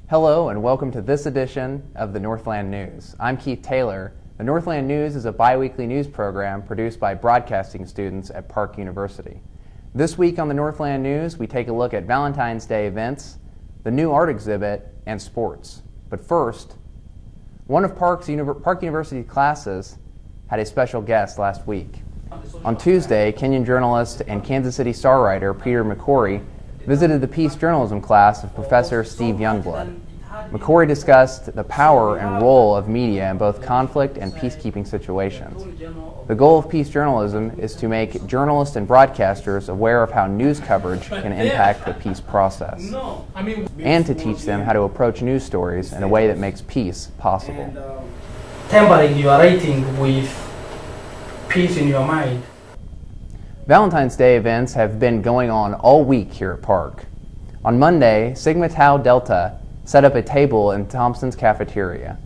Hello and welcome to this edition of the Northland News. I'm Keith Taylor. The Northland News is a bi-weekly news program produced by broadcasting students at Park University. This week on the Northland News, we take a look at Valentine's Day events, the new art exhibit, and sports. But first, one of Park University's classes had a special guest last week. On Tuesday, Kenyan journalist and Kansas City Star writer Peter McCory visited the Peace Journalism class of Professor Steve Youngblood. McCory discussed the power and role of media in both conflict and peacekeeping situations. The goal of peace journalism is to make journalists and broadcasters aware of how news coverage can impact the peace process, and to teach them how to approach news stories in a way that makes peace possible. Tempering your writing with peace in your mind. Valentine's Day events have been going on all week here at Park. On Monday, Sigma Tau Delta set up a table in Thompson's cafeteria,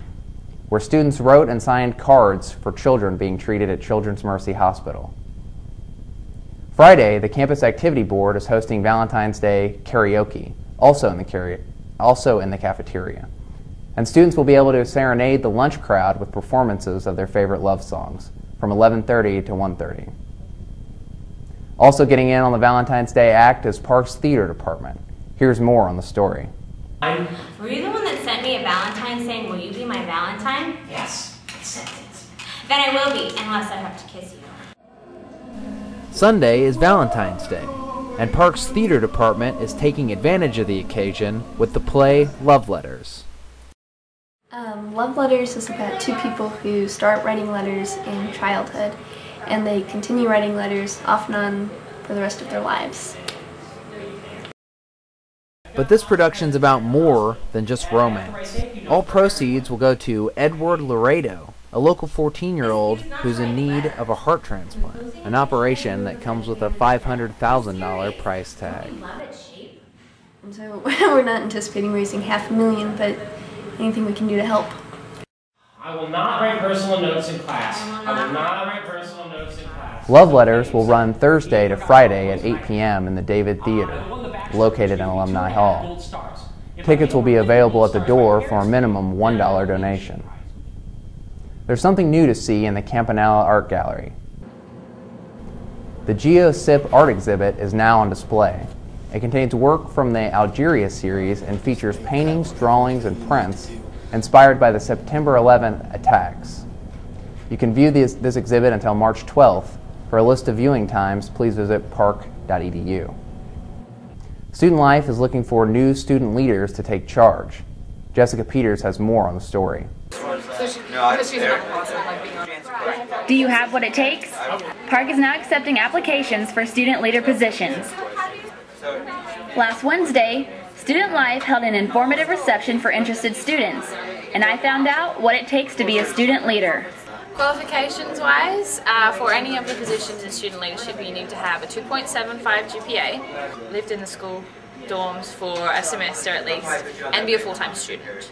where students wrote and signed cards for children being treated at Children's Mercy Hospital. Friday, the Campus Activity Board is hosting Valentine's Day karaoke, also in the cafeteria. And students will be able to serenade the lunch crowd with performances of their favorite love songs from 11:30 to 1:30. Also getting in on the Valentine's Day act is Park's theater department. Here's more on the story. Were you the one that sent me a Valentine saying, "Will you be my Valentine"? Yes, I sent it. Then I will be, unless I have to kiss you. Sunday is Valentine's Day, and Park's theater department is taking advantage of the occasion with the play Love Letters. Love Letters is about two people who start writing letters in childhood, and they continue writing letters off and on for the rest of their lives. But this production's about more than just romance. All proceeds will go to Edward Laredo, a local 14-year-old who's in need of a heart transplant, an operation that comes with a $500,000 price tag. And so we're not anticipating raising $500,000, but anything we can do to help. I will not write personal notes in class. I will not write personal notes in class. Love Letters will run Thursday to Friday at 8 p.m. in the David Theater, located in Alumni Hall. Tickets will be available at the door for a minimum $1 donation. There's something new to see in the Campanella Art Gallery. The GeoSip art exhibit is now on display. It contains work from the Algeria series and features paintings, drawings, and prints inspired by the September 11th attacks. You can view this exhibit until March 12th. For a list of viewing times, please visit park.edu. Student Life is looking for new student leaders to take charge. Jessica Peters has more on the story. Do you have what it takes? Park is now accepting applications for student leader positions. Last Wednesday, Student Life held an informative reception for interested students, and I found out what it takes to be a student leader. Qualifications-wise, for any of the positions in student leadership, you need to have a 2.75 GPA, lived in the school dorms for a semester at least, and be a full-time student.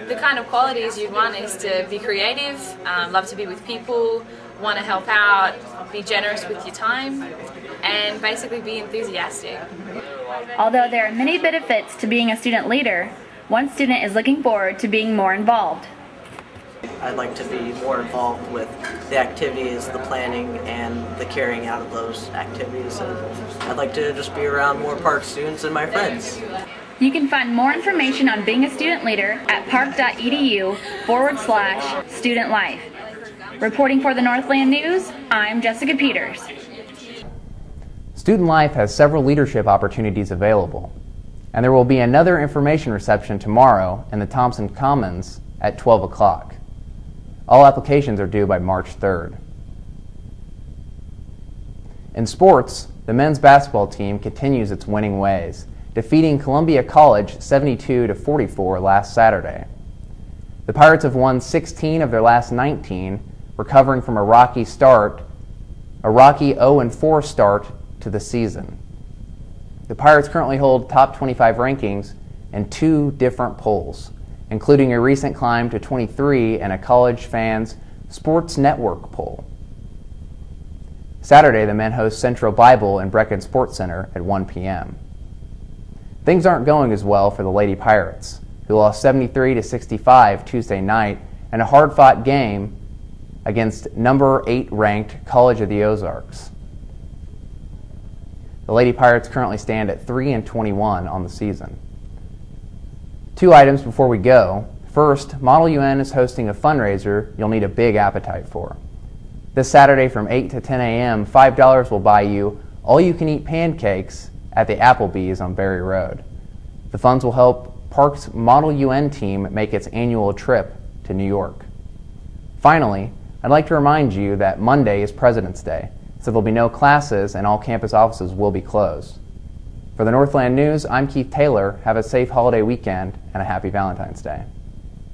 The kind of qualities you'd want is to be creative, love to be with people, want to help out, be generous with your time, and basically be enthusiastic. Although there are many benefits to being a student leader, one student is looking forward to being more involved. I'd like to be more involved with the activities, the planning, and the carrying out of those activities. And I'd like to just be around more Park students and my friends. You can find more information on being a student leader at park.edu/student life. Reporting for the Northland News, I'm Jessica Peters. Student Life has several leadership opportunities available, and there will be another information reception tomorrow in the Thompson Commons at 12 o'clock. All applications are due by March 3rd. In sports, the men's basketball team continues its winning ways, defeating Columbia College 72-44 last Saturday. The Pirates have won 16 of their last 19, recovering from a rocky 0-4 start to the season. The Pirates currently hold top 25 rankings in 2 different polls, including a recent climb to 23 in a College Fans Sports Network poll. Saturday, the men host Central Bible in Brecken Sports Center at 1 p.m. Things aren't going as well for the Lady Pirates. who lost 73-65 Tuesday night in a hard-fought game against number 8 ranked College of the Ozarks. The Lady Pirates currently stand at 3-21 on the season. 2 items before we go. First, Model UN is hosting a fundraiser you'll need a big appetite for. This Saturday from 8 to 10 a.m., $5 will buy you all-you-can-eat pancakes at the Applebee's on Berry Road. The funds will help Park's Model UN team make its annual trip to New York. Finally, I'd like to remind you that Monday is President's Day, so there'll be no classes and all campus offices will be closed. For the Northland News, I'm Keith Taylor. Have a safe holiday weekend and a happy Valentine's Day.